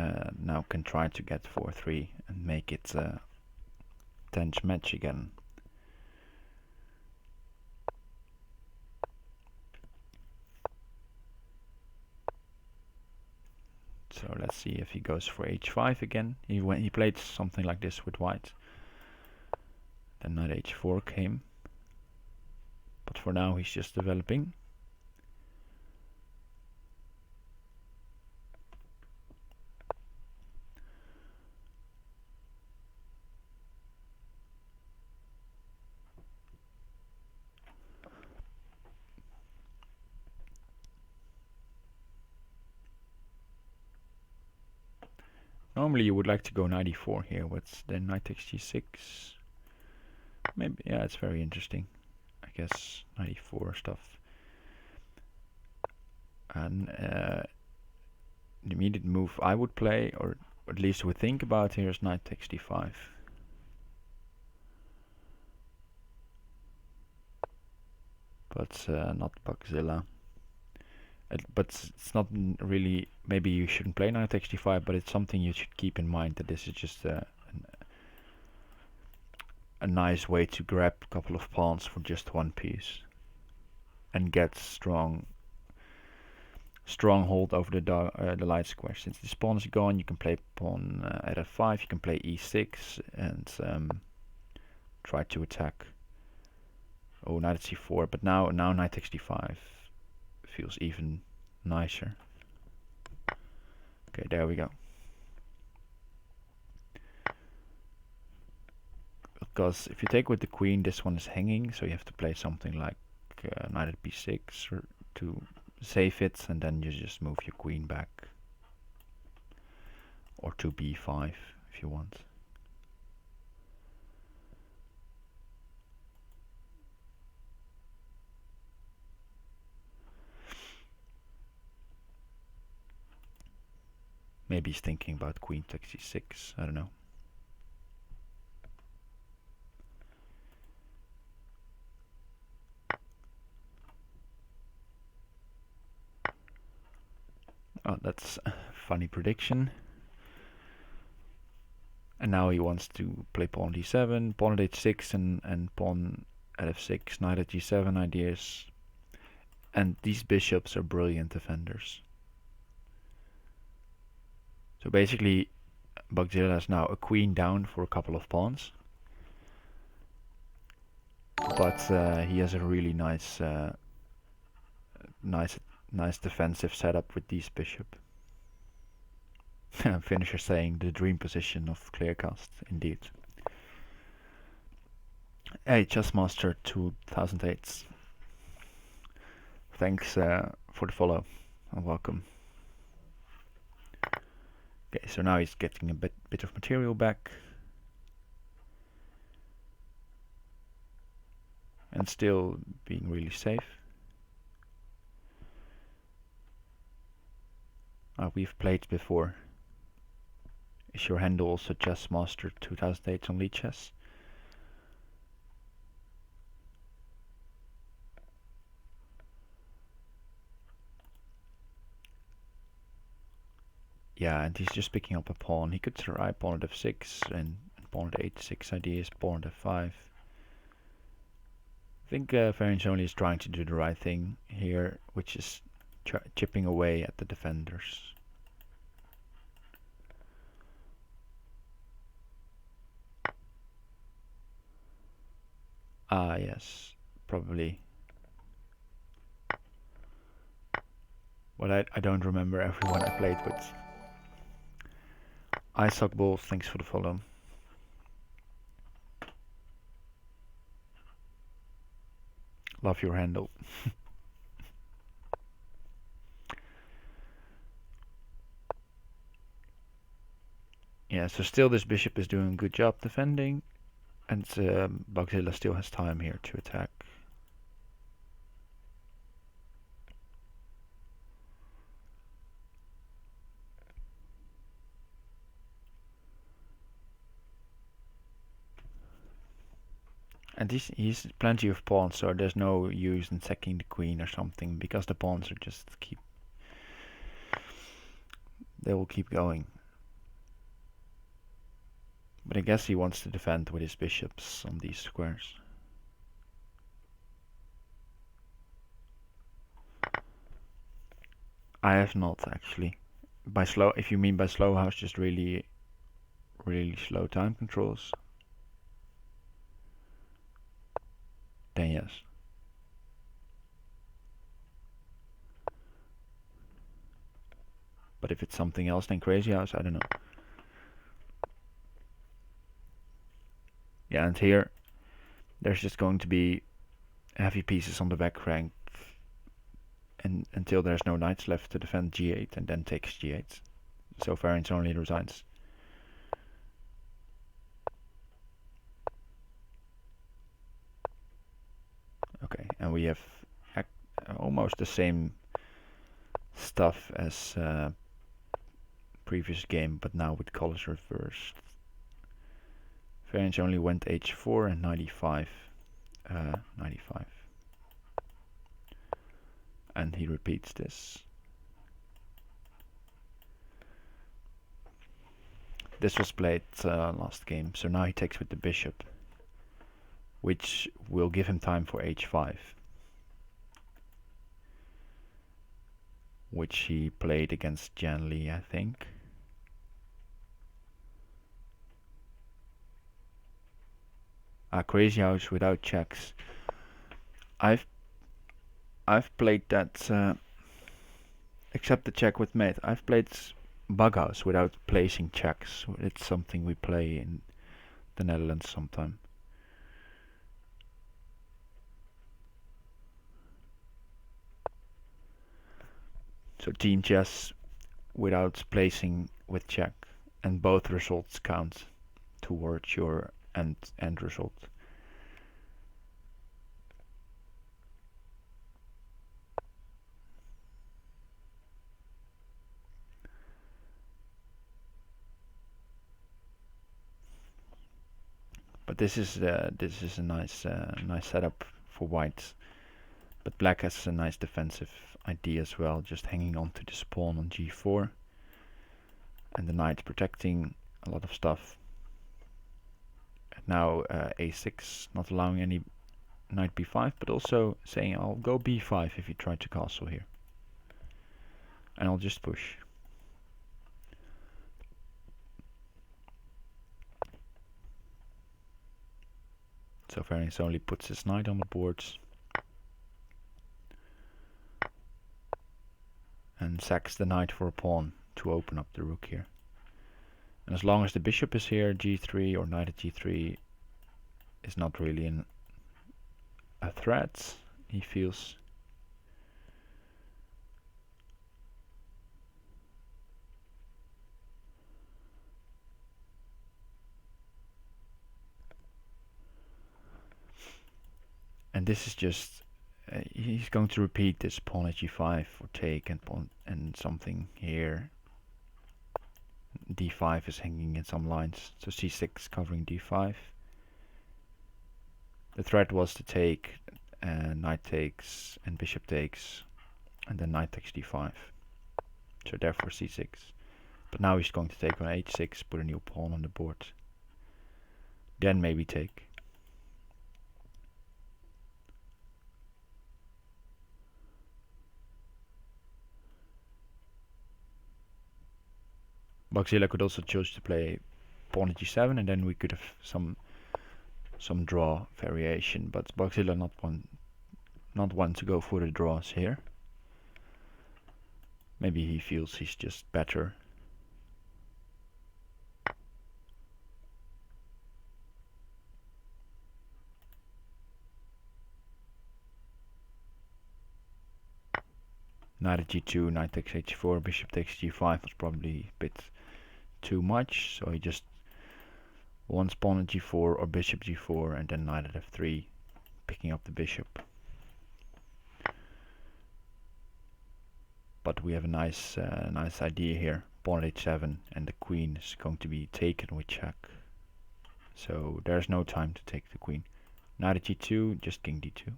now can try to get 4-3 and make it a tense match again. So let's see if he goes for h5 again. He played something like this with white. Then knight h4 came. But for now he's just developing. Normally you would like to go knight e4 here, with then knight takes g6. Maybe, yeah, it's very interesting. I guess knight e4 stuff. And the immediate move I would play, or at least would think about here, is knight takes d5. But not Bugzilla. But it's not really, maybe you shouldn't play knight takes d5, but it's something you should keep in mind, that this is just a nice way to grab a couple of pawns for just one piece and get strong hold over the light square. Since this pawn is gone, you can play pawn at f5, you can play e6 and try to attack. Oh, knight at c4, but now knight takes d5 feels even nicer. Okay, there we go. Because if you take with the queen, this one is hanging, so you have to play something like knight at b6 or to save it, and then you just move your queen back, or to b5 if you want. Maybe he's thinking about queen takes c6, I don't know. Oh, that's a funny prediction. And now he wants to play pawn d7, pawn at h6 and pawn at f6, knight at g7 ideas. And these bishops are brilliant defenders. So basically Bugzilla has now a queen down for a couple of pawns. But he has a really nice defensive setup with these bishop. Finisher saying the dream position of Clearcast, indeed. Hey, Chessmaster 2008. Thanks for the follow and welcome. Okay, so now he's getting a bit of material back. And still being really safe. We've played before. Is your handle also Chessmaster 2008 on Lead Chess? Yeah, and he's just picking up a pawn. He could try pawn at f6 and pawn at h6 ideas, pawn at f5. I think VariantsOnly is trying to do the right thing here, which is chipping away at the defenders. Ah, yes, probably. Well, I don't remember everyone I played with. I suck balls, thanks for the follow. Love your handle. Yeah, so still this bishop is doing a good job defending, and Bugzilla still has time here to attack. And he's plenty of pawns, so there's no use in sacking the queen or something, because the pawns are just they will keep going. But I guess he wants to defend with his bishops on these squares. I have not actually. By slow, if you mean by slow house, just really slow time controls, then yes. But if it's something else than Crazy House, I don't know. Yeah, and here there's just going to be heavy pieces on the back rank and until there's no knights left to defend g8 and then takes g8. So VariantsOnly resigns. Okay, and we have almost the same stuff as previous game, but now with colors reversed. VariantsOnly went h4 and 95. 95. And he repeats this. This was played last game, so now he takes with the bishop, which will give him time for h5, which he played against Jan Lee, I think. Crazy House without checks. I've played that, except the check with mate. I've played Bughouse without placing checks. It's something we play in the Netherlands sometime. So team chess without placing with check, and both results count towards your end result. But this is a nice setup for white. But black has a nice defensive idea as well, just hanging on to this pawn on g4, and the knight protecting a lot of stuff. And now a6, not allowing any knight b5, but also saying I'll go b5 if you try to castle here, and I'll just push. So VariantsOnly puts his knight on the boards and sacks the knight for a pawn to open up the rook here. And as long as the bishop is here, g3 or knight at g3 is not really a threat, he feels. And this is just, he's going to repeat this pawn at g5 for take and pawn and something here. d5 is hanging in some lines, so c6 covering d5. The threat was to take, knight takes and bishop takes, and then knight takes d5. So therefore c6. But now he's going to take on h6, put a new pawn on the board. Then maybe take. Bugzilla could also choose to play pawn at g7, and then we could have some draw variation, but Bugzilla not one to go for the draws here. Maybe he feels he's just better. Knight at g2, knight takes h4, bishop takes g5 was probably a bit too much, so he just wants pawn at g4 or bishop g4 and then knight at f3, picking up the bishop. But we have a nice idea here. Pawn at h7 and the queen is going to be taken with check. So there's no time to take the queen. Knight at g2, just king d2.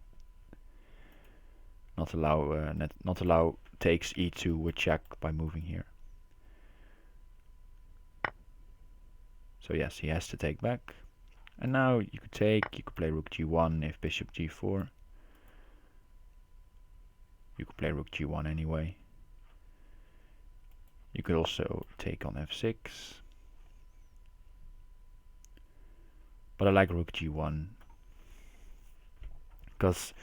Not allow takes e2 with check by moving here. So yes, he has to take back. And now you could take, you could play rook g1 if bishop g4. You could play rook g1 anyway. You could also take on f6. But I like rook g1 because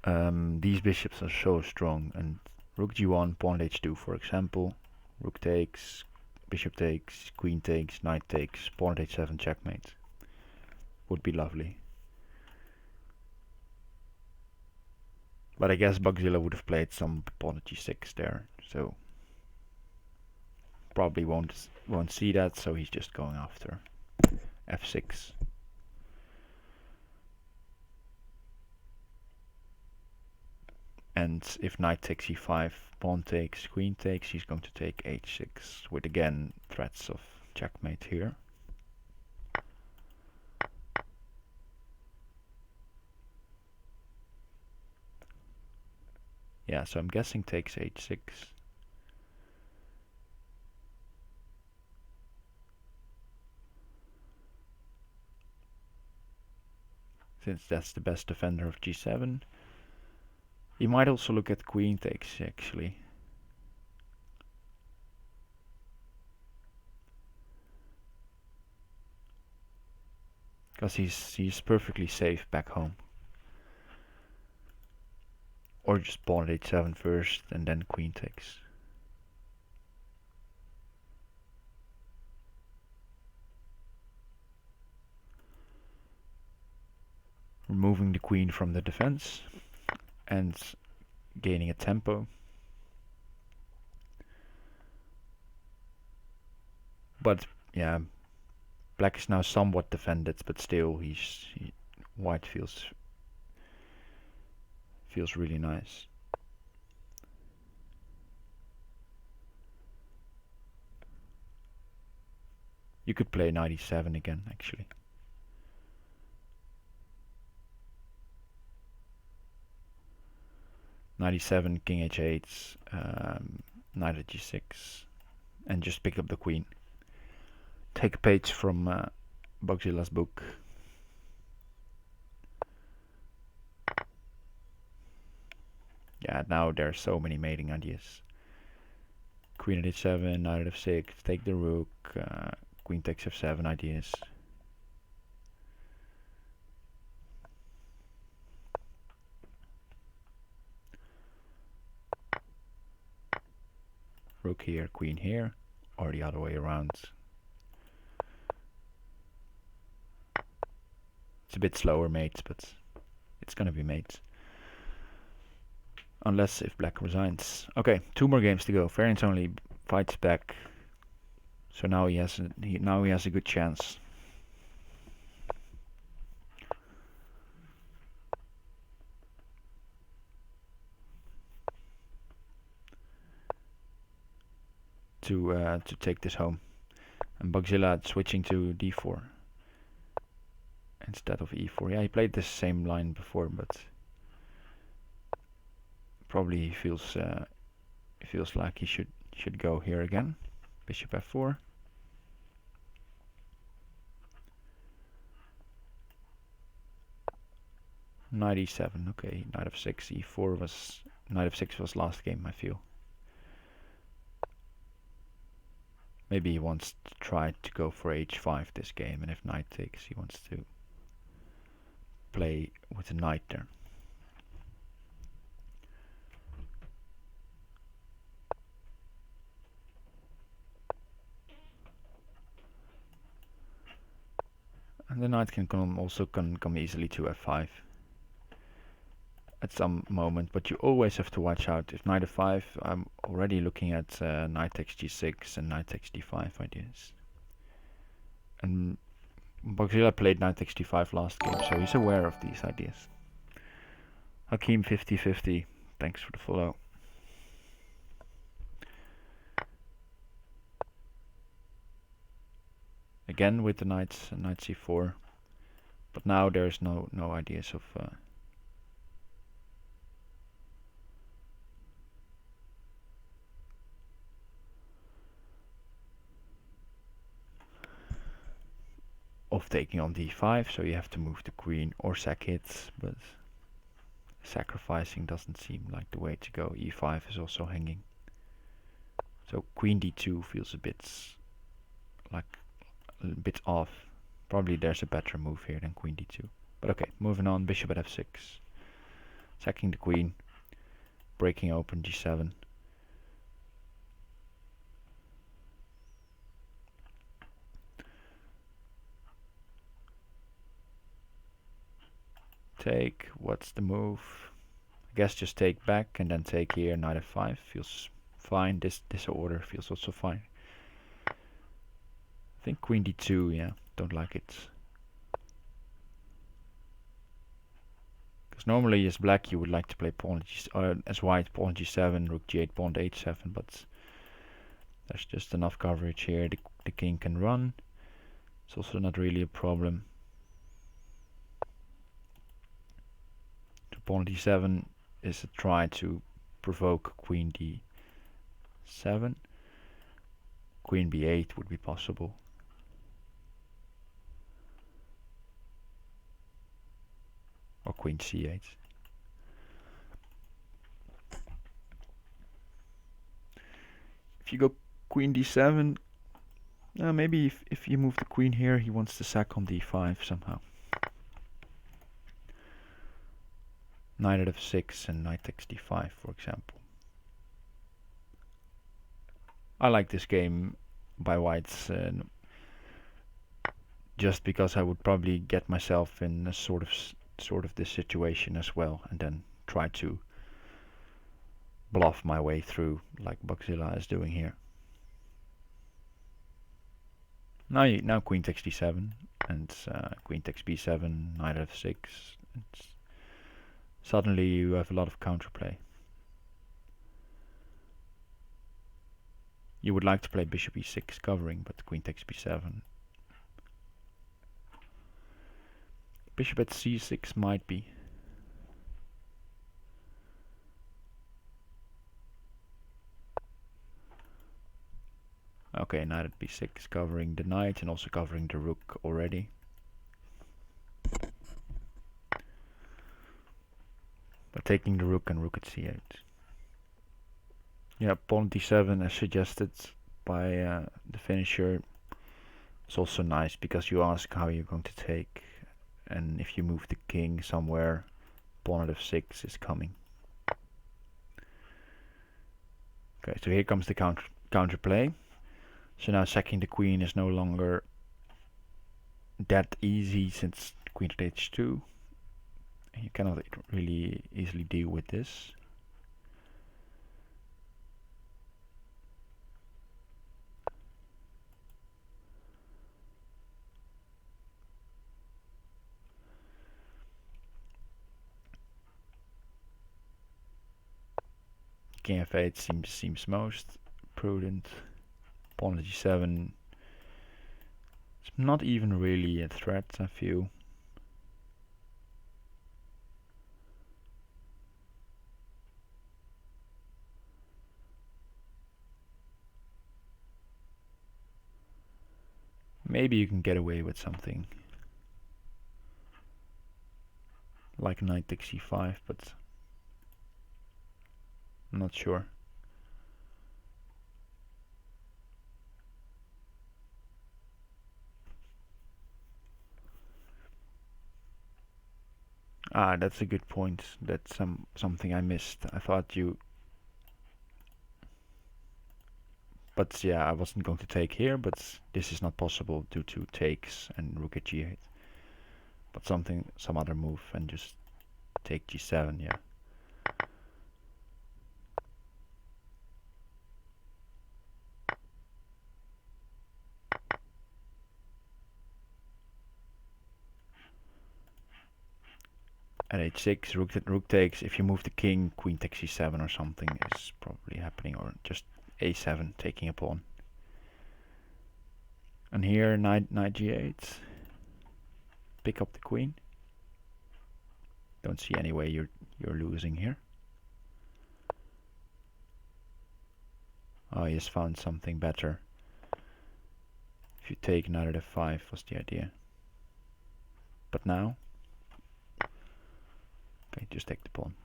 these bishops are so strong, and rook g1, pawn h2 for example, Rook takes, bishop takes, queen takes, knight takes, pawn at h7 checkmate. Would be lovely. But I guess Bugzilla would have played some pawn at g6 there, so probably won't see that, so he's just going after f6. And if knight takes e5, pawn takes, queen takes, he's going to take h6 with again threats of checkmate here. Yeah, so I'm guessing takes h6. Since that's the best defender of g7. You might also look at queen takes actually. Because he's perfectly safe back home. Or just pawn at h7 first and then queen takes. Removing the queen from the defense and gaining a tempo. But yeah, black is now somewhat defended, but still white feels really nice. You could play knight e7 again actually. Knight e7, king h8, knight at g6, and just pick up the queen. Take a page from Bugzilla's book. Yeah, now there are so many mating ideas. Queen at h7, knight at f6, take the rook, queen takes f7 ideas. Rook here, queen here, or the other way around. It's a bit slower mates, but it's gonna be mates. Unless if black resigns. Okay, 2 more games to go. VariantsOnly fights back. So now he has a good chance. To take this home. And Bugzilla switching to d4 instead of e4. Yeah, he played this same line before, but probably he feels like he should go here again. Bishop f4. Knight e7. Okay, knight f6. e4 was knight f6 was last game, I feel. Maybe he wants to try to go for h5 this game, and if knight takes, he wants to play with a knight there. And the knight can come easily to f5 at some moment, but you always have to watch out. If knight f5, I'm already looking at knight takes g6 and knight takes d5 ideas. And Bugzilla played knight takes d5 last game, so he's aware of these ideas. Hakeem 5050, thanks for the follow. Again with the knights, knight c4, but now there's no ideas of taking on d5, so you have to move the queen or sack it, but sacrificing doesn't seem like the way to go. e5 is also hanging, so queen d2 feels a bit off. Probably there's a better move here than queen d2, but okay, moving on. Bishop at f6, sacking the queen, breaking open g7. take. What's the move? I guess just take back and then take here. Knight f5 feels fine. This order feels also fine. I think queen d2. Yeah, don't like it. Because normally as black you would like to play pawn as white pawn g7, rook g8, pawn h7, but there's just enough coverage here. The king can run. It's also not really a problem. So pawn d7 is a try to provoke queen d7. Queen b8 would be possible. Or queen c8. If you go queen d7, maybe if you move the queen here, he wants to sack on d5 somehow. Knight at f6 and knight takes d5, for example. I like this game by whites just because I would probably get myself in a sort of this situation as well, and then try to bluff my way through like Bugzilla is doing here. Now queen takes d7 and queen takes b7, knight f6. And suddenly you have a lot of counterplay. You would like to play bishop e6 covering, but queen takes b7. Bishop at c6 might be. Okay, knight at b6 covering the knight and also covering the rook already. But taking the rook and rook at c8. Yeah, pawn d7 as suggested by the finisher. It's also nice because you ask how you're going to take, and if you move the king somewhere, pawn at f6 is coming. Okay, so here comes the counterplay. So now sacking the queen is no longer that easy since queen at h2. And you cannot really easily deal with this. King f8 seems most prudent. Pawn g7. It's not even really a threat, I feel. Maybe you can get away with something like knight takes c5, but I'm not sure. Ah, that's a good point. That's something I missed. I thought you... But yeah, I wasn't going to take here, but this is not possible due to takes and rook at g8. But some other move and just take g7, yeah. At h6, rook takes. If you move the king, queen takes c7 or something is probably happening, or just a7 taking a pawn. And here knight g8. Pick up the queen. Don't see any way you're losing here. Oh, he has found something better. If you take knight at f5 was the idea. But now, okay, just take the pawn.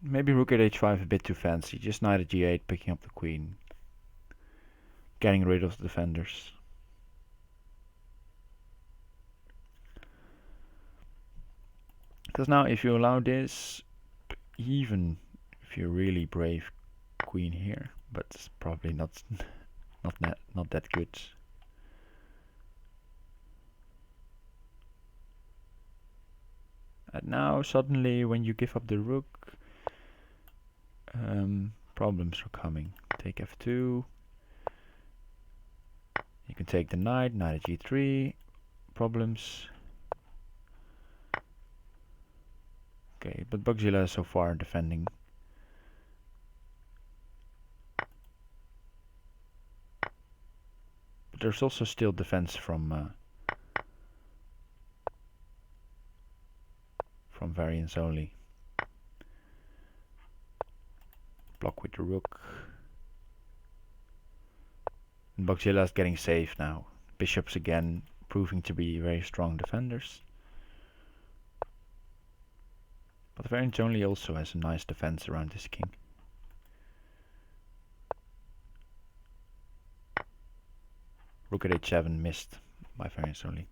Maybe rook at h5 a bit too fancy. Just knight at g8, picking up the queen. Getting rid of the defenders. Because now if you allow this, even if you're really brave, queen here, but it's probably not that good. And now suddenly when you give up the rook, problems are coming. Take f2. You can take the knight at g3. Problems. Okay, but Bugzilla is so far defending. But there's also still defense from VariantsOnly. Block with the rook. And Bugzilla is getting safe now. Bishops again proving to be very strong defenders. But VariantsOnly also has a nice defense around this king. Rook at h7 missed by VariantsOnly.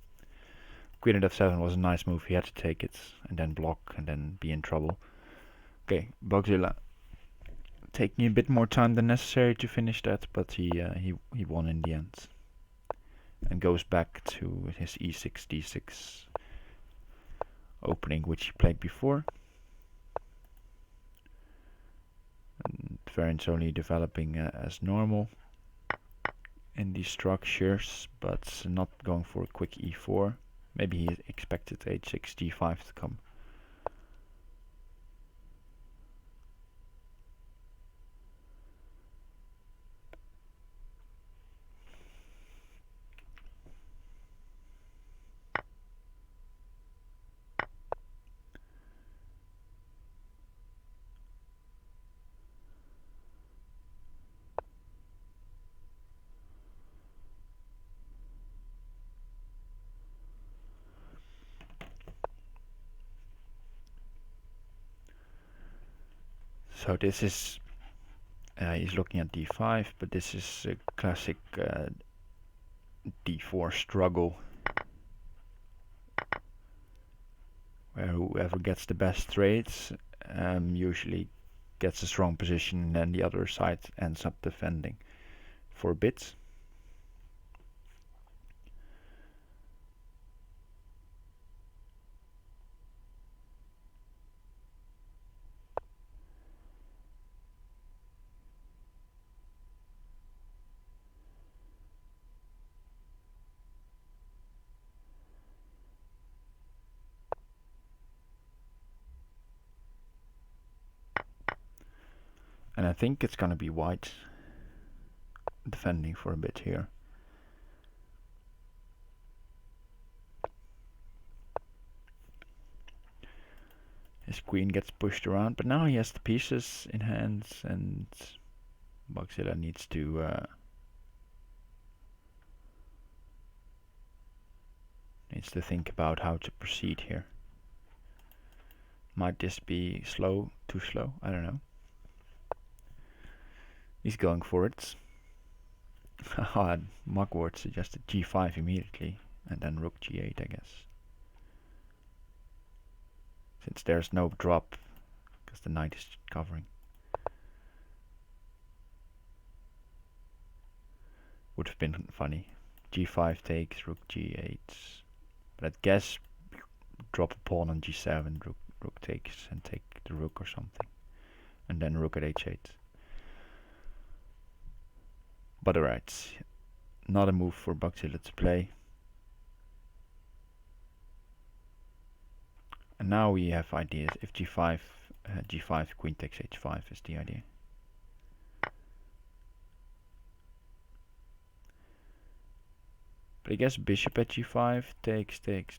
Queen at f7 was a nice move. He had to take it and then block and then be in trouble. Okay, Bugzilla taking a bit more time than necessary to finish that, but he won in the end. And goes back to his e6, d6 opening, which he played before. And VariantsOnly developing as normal in these structures, but not going for a quick e4. Maybe he expected h6, g5 to come. So this is, he's looking at d5, but this is a classic d4 struggle, where whoever gets the best trades usually gets a strong position, and then the other side ends up defending for a bit. And I think it's gonna be white defending for a bit here. His queen gets pushed around, but now he has the pieces in hand, and Bugzilla needs to think about how to proceed here. Might this be slow, too slow? I don't know. He's going for it. Mugwort suggested g5 immediately, and then rook g8, I guess. Since there's no drop, because the knight is covering. Would have been funny. g5 takes, rook g8. But I guess drop a pawn on g7, rook takes, and take the rook or something. And then rook at h8. But alright, not a move for Bugzilla to play. And now we have ideas. If g5, queen takes h5 is the idea. But I guess bishop at g5 takes, take,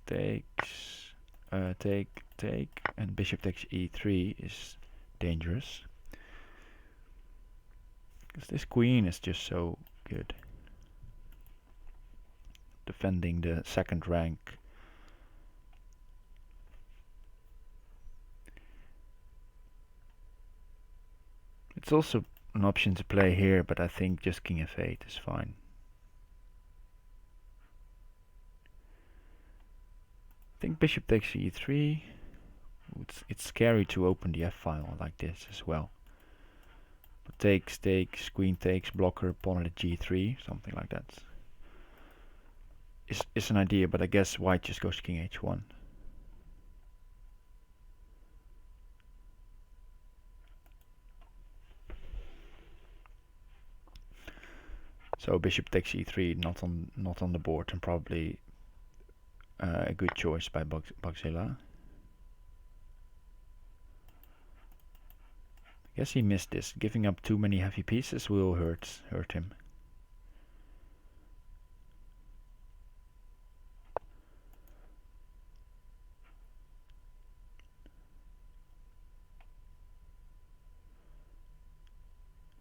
and bishop takes e3 is dangerous. Because this queen is just so good. Defending the second rank. It's also an option to play here, but I think just king f8 is fine. I think bishop takes e3. It's scary to open the f-file like this as well. Takes, queen takes, blocker, pawn at g3, something like that. Is an idea, but I guess white just goes king h1. So bishop takes e3, not on the board, and probably a good choice by Bugzilla. I guess he missed this. Giving up too many heavy pieces will hurt him.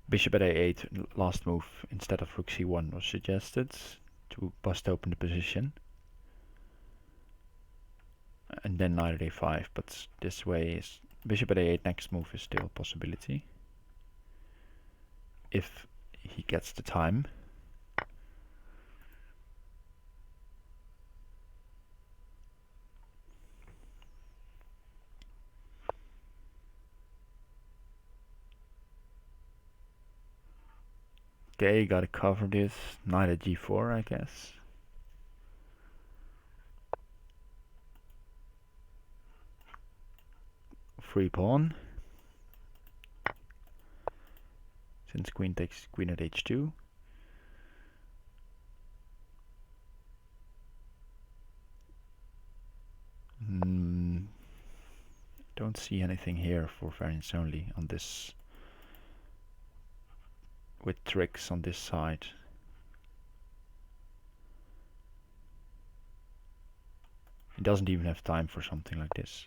Bishop at a8, last move instead of rook c1 was suggested to bust open the position. And then knight at a5, but this way is bishop at a8, next move is still a possibility. If he gets the time. Okay, gotta cover this. Knight at g4, I guess. Free pawn. Since queen takes queen at h2. Don't see anything here for VariantsOnly on this, with tricks on this side. He doesn't even have time for something like this.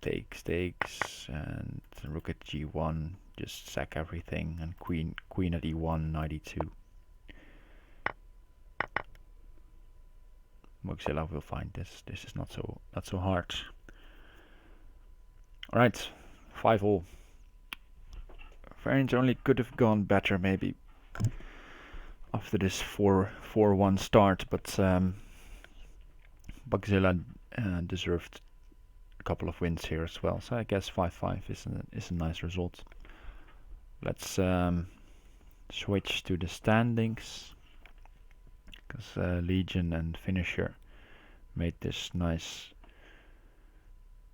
Takes, and rook at g1, just sack everything, and queen at e1, knight e2. Bugzilla will find this. This is not so hard. All right, 5-all. VariantsOnly could have gone better maybe after this 4-1 start, but Bugzilla deserved a couple of wins here as well. So I guess 5-5 is a nice result. Let's switch to the standings, because Legion and Finisher made this nice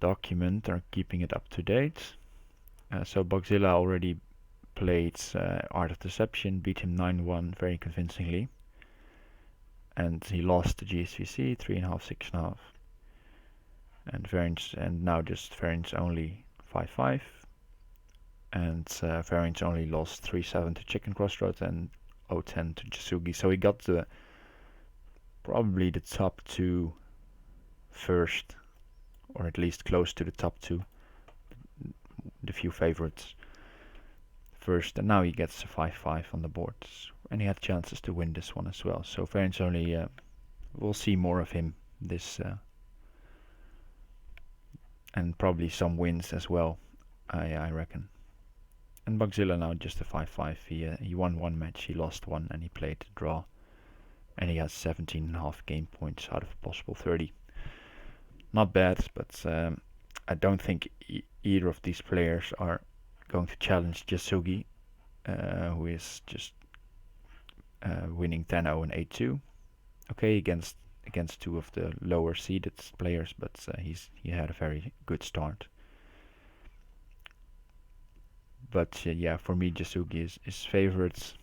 document, are keeping it up to date. So Bugzilla already played Art of Deception, beat him 9-1 very convincingly, and he lost to GSVC 3.5, 6.5, and now just VariantsOnly 5-5, and VariantsOnly lost 3-7 to Chicken Crossroads and 0-10 to Jasugi. So he got probably the top two first, or at least close to the top two, the few favorites first, and now he gets a 5-5 on the boards, and he had chances to win this one as well. So VariantsOnly, we'll see more of him this, and probably some wins as well, I reckon. And Bugzilla now just a 5-5. He won one match, he lost one, and he played a draw, and he has 17.5 game points out of a possible 30. Not bad, but I don't think either of these players are going to challenge Jasugi, who is just winning 10-0 and 8-2. Okay, against two of the lower seeded players, but he had a very good start. But yeah, for me Jasugi is favorites,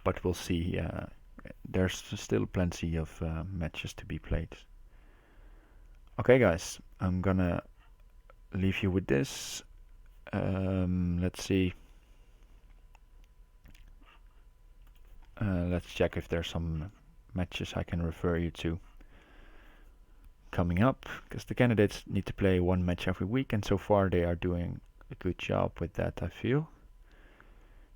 but we'll see. There's still plenty of matches to be played. Okay guys, I'm gonna leave you with this. Let's see. Let's check if there's some matches I can refer you to coming up, because the candidates need to play one match every week, and so far they are doing a good job with that, I feel.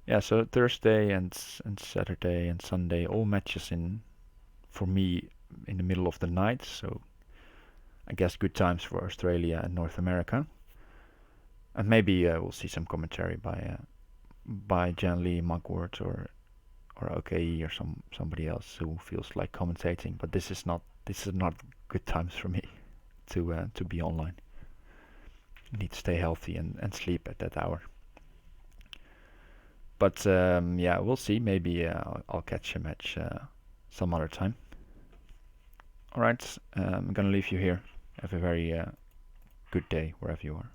Yeah, so Thursday and Saturday and Sunday, all matches for me in the middle of the night, so I guess good times for Australia and North America. And maybe we'll see some commentary by Jan Lee, Mugwort, or OKE, or somebody else who feels like commentating. But this is not good times for me to be online. need to stay healthy and sleep at that hour. But yeah, we'll see. Maybe I'll catch a match some other time. Alright, I'm gonna leave you here. Have a very good day wherever you are.